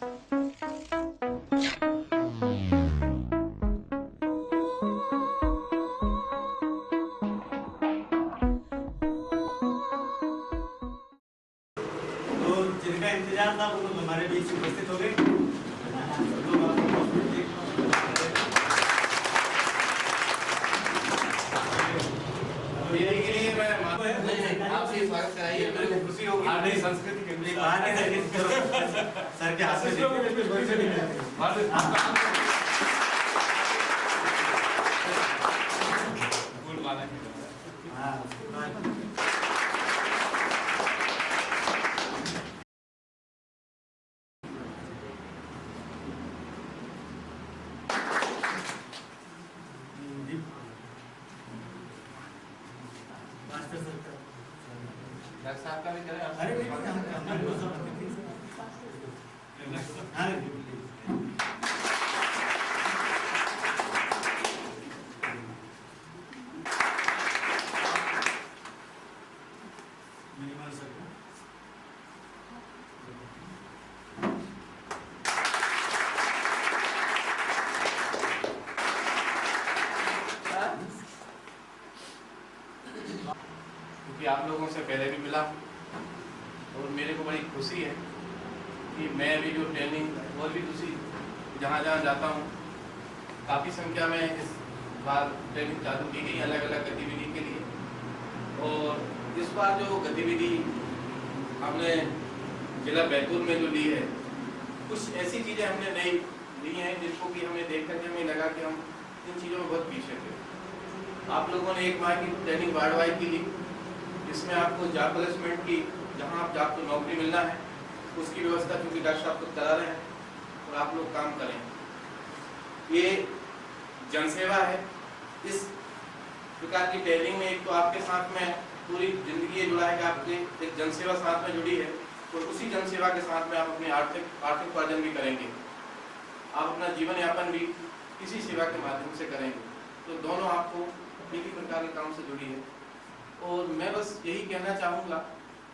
जिनका इंतजार था वो लोग हमारे बीच उपस्थित हो गए। आपसे स्वागत कराइए, मेरे को खुशी होगी। नहीं संस्कृति के सर के हाथ डॉक्टर साहब का भी करें। अरे क्योंकि आप लोगों से पहले भी मिला और मेरे को बड़ी खुशी है कि मैं भी जो ट्रेनिंग और भी दूसरी जहाँ जाता हूँ, काफ़ी संख्या में इस बार ट्रेनिंग चालू की गई अलग अलग गतिविधि के लिए। और इस बार जो गतिविधि हमने जिला बैतूल में जो ली है, कुछ ऐसी चीज़ें हमने नई ली हैं जिनको कि हमें देख करके हमें लगा कि हम इन चीज़ों में बहुत पीछे थे। आप लोगों ने एक माह की ट्रेनिंग वार्ड वाइड की ली, जिसमें आपको जॉब प्लेसमेंट की, जहां आप आपको नौकरी मिलना है उसकी व्यवस्था क्योंकि डॉक्टर साहब खुद करा रहे हैं और आप लोग काम करें। ये जनसेवा है। इस प्रकार की ट्रेनिंग में एक तो आपके साथ में पूरी जिंदगी ये जुड़ा है कि आपके एक जनसेवा साथ में जुड़ी है और उसी जनसेवा के साथ में आप अपने आर्थिक उपार्जन भी करेंगे। आप अपना जीवन यापन भी इसी सेवा के माध्यम से करेंगे। तो दोनों आपको एक ही प्रकार के काम से जुड़ी है। और मैं बस यही कहना चाहूँगा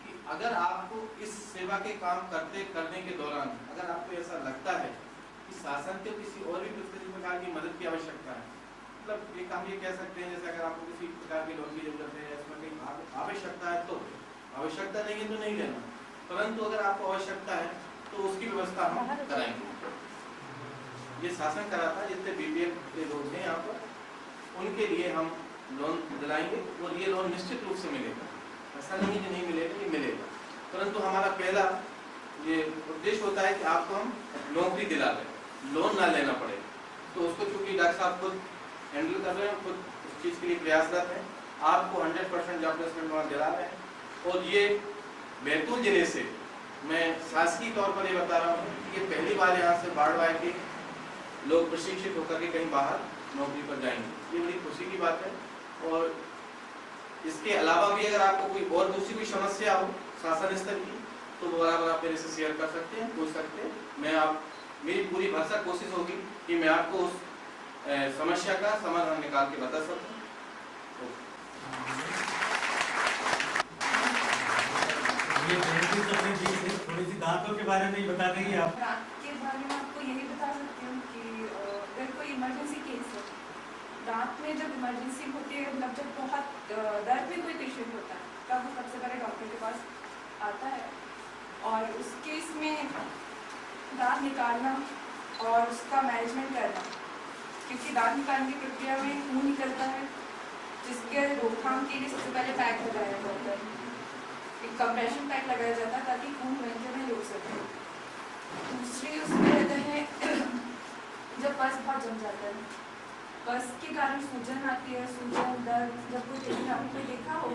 कि अगर आपको इस सेवा के काम करने के दौरान अगर आपको ऐसा लगता है कि शासन के किसी और भी प्रकार की मदद की आवश्यकता है, मतलब एक हम ये कह सकते हैं जैसे अगर आपको किसी प्रकार की लोन की जरूरत है, इसमें कहीं आवश्यकता है तो आवश्यकता नहीं है तो नहीं लेना, परंतु अगर आपको आवश्यकता है तो उसकी व्यवस्था हम कराएंगे। ये शासन कराता है, जितने बीपीएल के लोग हैं यहाँ पर उनके लिए हम लोन दिलाएंगे और ये लोन निश्चित रूप से मिलेगा। ऐसा नहीं कि नहीं मिलेगा, ये मिलेगा, परंतु हमारा पहला ये उद्देश्य होता है कि आपको हम नौकरी दिला दें, लोन ना लेना पड़े। तो उसको चूंकि डॉक्टर साहब खुद हैंडल कर रहे हैं, खुद उस चीज़ के लिए प्रयासरत हैं, आपको 100% जॉब प्लेसमेंट वहाँ दिला रहे हैं। और ये बैतूल जिले से मैं शासकीय तौर पर ये बता रहा हूँ कि ये पहली बार यहाँ से बाढ़ वाय के लोग प्रशिक्षित होकर के कहीं बाहर नौकरी पर जाएंगे। ये बड़ी खुशी की बात है। और इसके अलावा भी अगर आपको कोई और दूसरी कोई समस्या हो शासन स्तर की तो बराबर आप मेरे से शेयर कर सकते हैं, पूछ सकते हैं। मेरी पूरी भरसक कोशिश होगी कि मैं आपको उस समस्या का समाधान निकाल के बता सकूं। थोड़ी सी दांतों के बारे में ही बता देंगे आप? दांत के बारे में आपको यही बता सकती हूँ कि अगर कोई इमरजेंसी केस है, दांत में जब इमरजेंसी होती है, मतलब जब बहुत दर्द में कोई पेशेंट होता है तब वो सबसे पहले डॉक्टर के पास आता है और उस केस में दांत निकालना और उसका मैनेजमेंट करना, क्योंकि दांत निकालने की प्रक्रिया में खून निकलता है जिसके रोकथाम के लिए सबसे पहले पैक लगाया जाता है, एक कंप्रेशन पैक लगाया जाता है ताकि खून बहने में रोक सके। दूसरी उसमें रहता है जब पस बहुत जम जाता है, पस के कारण सूजन आती है, सूजन दर्द, जब कोई पेशेंट आपने देखा हो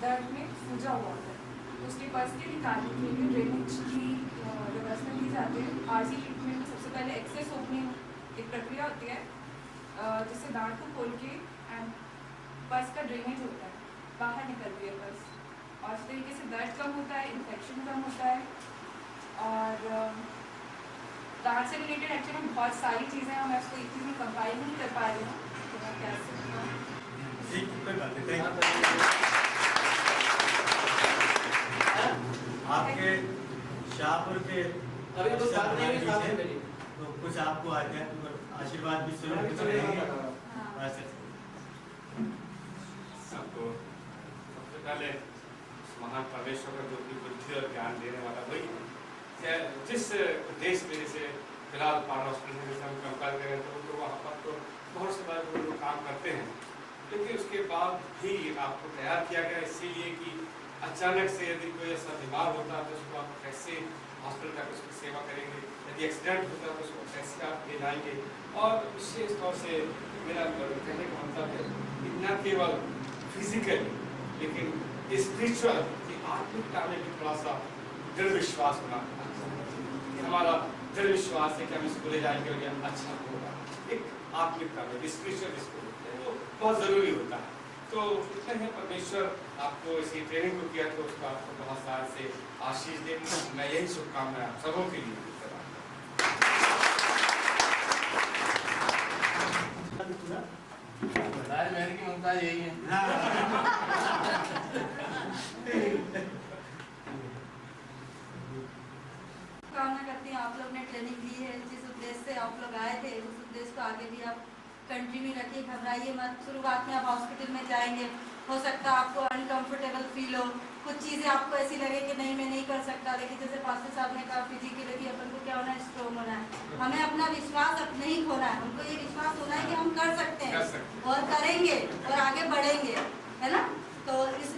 दर्द में सूजा हुआ होता है तो उसके पस के निकालने के लिए ड्रेनेज की व्यवस्था की जाती है। आरसी ट्रीटमेंट में सबसे पहले एक्सेस ओपनिंग एक प्रक्रिया होती है जिससे दांत को खोल के पस का ड्रेनेज होता है, बाहर निकलती है पस और इस तरीके से दर्द कम होता है, इन्फेक्शन कम होता है। और दांत से रिलेटेड एक्चुअली बहुत सारी चीज़ें हैं, मैं उसको एक चीज़ में कंपाइल नहीं कर पा रही हूँ, तो मैं क्या सकती हूँ। आपके शाहपुर के अभी तो साथ में ही साथ में मिली। तो कुछ आपको आध्यात्मिक और आशीर्वाद भी सुनो कुछ रहेंगे। सबको सबसे पहले महान परमेश्वर का जो कि बुद्धि और ज्ञान देने वाला वही है। जिस देश में जैसे फिलहाल पान हॉस्पिटल में हम कंपेयर करें तो वहाँ पर तो बहुत से बार लोग काम करते हैं, लेकिन उसके बाद भी आपको तैयार किया गया इसीलिए कि अचानक से यदि कोई ऐसा बीमार होता है तो उसको आप कैसे हॉस्पिटल तक उसकी सेवा करेंगे, यदि एक्सीडेंट होता है तो उसको कैसे आप ले जाएंगे। और विशेष तौर से मेरा कहने का मतलब है कि न केवल फिजिकली लेकिन स्पिरिचुअल की आत्मिकता में भी थोड़ा सा दृढ़ विश्वास होना हमारा दृढ़ विश्वास है कि हम इसको ले जाएंगे और यह अच्छा होगा। एक आत्मिकता में स्पिरिचुअल इसको वो बहुत ज़रूरी होता है। तो कहते हैं परमेश्वर आपको इसी ट्रेनिंग को किया तो उसको आपको बहुत सारे से आशीष दे। मैं यही शुभकामनाएं आप सबों के लिए देता हूं। मेहर की मुमताज यही है। कामना करती हूँ आप लोग ने ट्रेनिंग ली है, जिस उद्देश्य से आप लोग आए थे उस उद्देश्य को आगे भी आप कंटिन्यू रखिए। घबराइए मत। शुरुआत में आप हॉस्पिटल में जाएंगे, हो सकता है आपको अनकंफर्टेबल फील हो, कुछ चीज़ें आपको ऐसी लगे कि नहीं मैं नहीं कर सकता, लेकिन जैसे पास्टर साहब ने कहा फिजिकली भी अपन को क्या होना है, स्ट्रॉन्ग होना है। हमें अपना विश्वास अपने ही खोना है। हमको ये विश्वास होना है कि हम कर सकते हैं और करेंगे और आगे बढ़ेंगे, है ना। तो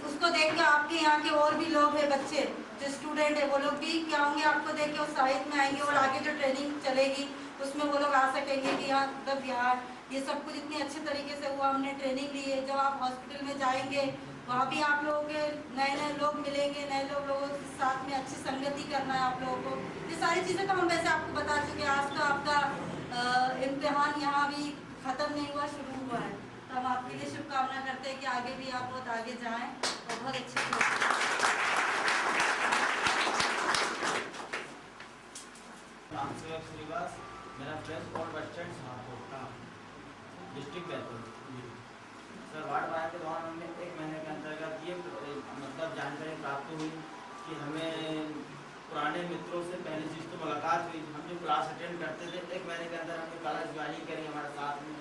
उसको देख के आपके यहाँ के और भी लोग हैं, बच्चे जो स्टूडेंट है वो लोग भी क्या होंगे, आपको देख के उत्साहित में आएंगे और आगे जो ट्रेनिंग चलेगी उसमें वो लोग आ सकेंगे कि हाँ मतलब यार ये सब कुछ इतनी अच्छे तरीके से हुआ, हमने ट्रेनिंग ली है। जब आप हॉस्पिटल में जाएंगे वहाँ भी आप लोगों के नए नए लोग मिलेंगे, नए लोगों के साथ में अच्छी संगति करना है आप लोगों को। ये सारी चीज़ें तो हम वैसे आपको बता चुके हैं। आज तो आपका इम्तिहान यहाँ भी ख़त्म नहीं हुआ, शुरू हुआ है। तो हम आपके लिए शुभकामना करते हैं कि आगे भी आप बहुत आगे जाएँ और बहुत अच्छे से। श्रीवास, मेरा फ्रेंड और बस स्टैंड शाहपुर का डिस्ट्रिक्ट बैतूल। सर वार्ड वार के दौरान हमने 1 महीने के अंतर्गत ये मतलब जानकारी प्राप्त हुई कि हमें पुराने मित्रों से पहली चीज़ तो मुलाकात हुई। हम जो क्लास अटेंड करते थे 1 महीने के अंदर हमने क्लास ज्वाइनिंग करी हमारे साथ में।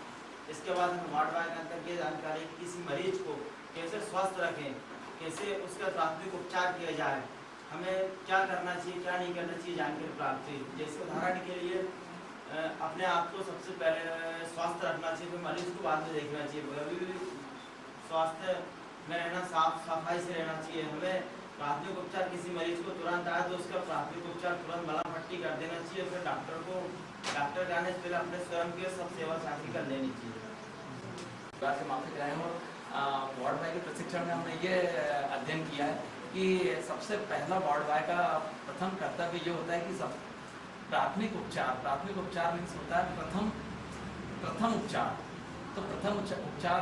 इसके बाद हम वार्ड वार के अंदर ये जानकारी किसी मरीज को कैसे स्वस्थ रखें, कैसे उसका प्राथमिक उपचार किया जाए, हमें क्या करना चाहिए क्या नहीं करना चाहिए जानकारी प्राप्त हुई। जैसे उदाहरण के लिए अपने आप को सबसे पहले स्वस्थ रखना चाहिए, फिर मरीज को बाद में देखना चाहिए। अभी भी स्वास्थ्य में रहना, साफ सफाई से रहना चाहिए। हमें प्राथमिक उपचार किसी मरीज को तुरंत आए तो उसका प्राथमिक उपचार तुरंत मलहम पट्टी कर देना चाहिए। फिर डॉक्टर के आने से पहले अपने स्वयं की सब सेवा साथी कर लेनी चाहिए। से माफी रहे हो। वार्ड बॉय के प्रशिक्षण में हमने ये अध्ययन किया है कि सबसे पहला वार्ड बॉय का प्रथम कर्तव्य ये होता है कि सब प्राथमिक उपचार मीन्स होता है प्रथम उपचार। तो प्रथम उपचार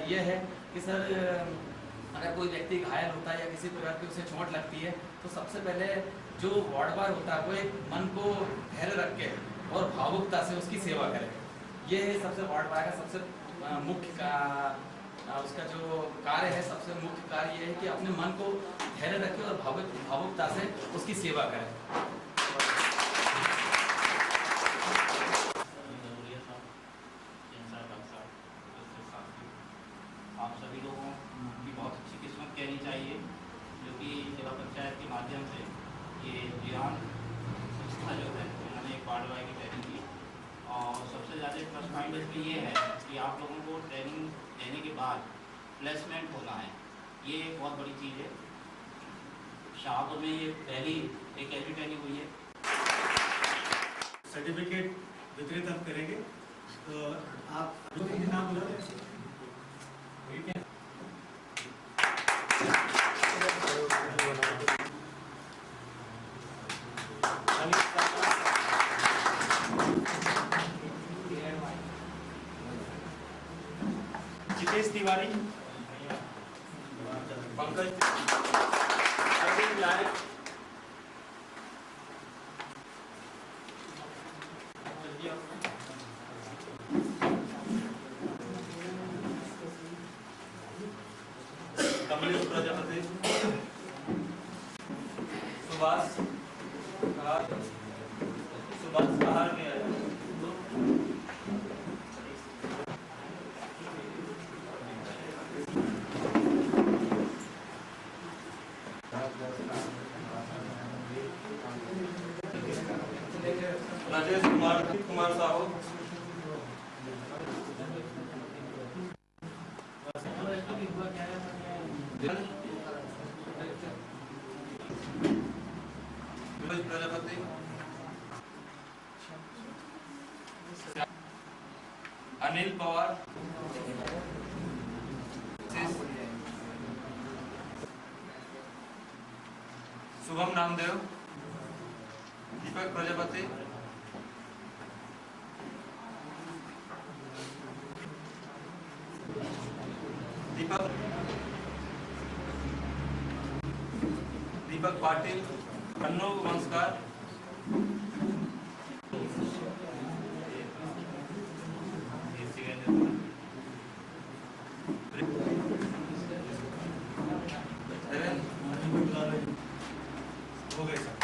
ये है कि सर अगर कोई व्यक्ति घायल होता है या किसी प्रकार की उसे चोट लगती है तो सबसे पहले जो वार्ड बॉय होता है वो एक मन को धैर्य रख के और भावुकता से उसकी सेवा करे। ये सबसे वार्ड बॉय का सबसे मुख्य उसका जो कार्य है, सबसे मुख्य कार्य ये है कि अपने मन को धैर्य रखे और भावुकता से उसकी सेवा करें। आप सभी लोगों की बहुत अच्छी किस्मत कहनी चाहिए जो कि जिला पंचायत के माध्यम से ये ज्ञान संस्था जो है उन्होंने एक वार्ड बॉय की ट्रेनिंग की। और सबसे ज़्यादा प्लस पॉइंट इसमें ये है कि आप लोगों को ट्रेनिंग देने के बाद प्लेसमेंट होना है, ये एक बहुत बड़ी चीज़ है। शाहपुर में ये पहली एक ऐसी ट्रेनिंग हुई है। सर्टिफिकेट वितरित हम करेंगे। तो आप नाम बोलो। जितेश तिवारी, पंकज लायक, कमलेश प्रजापति, सुभाष, राजेश कुमार कुमार साहू, प्रजापति, अनिल पवार, शुभम नामदेव, दीपक प्रजापति, दीपक पाटिल, कन्नू वंशकार, हो गए सर।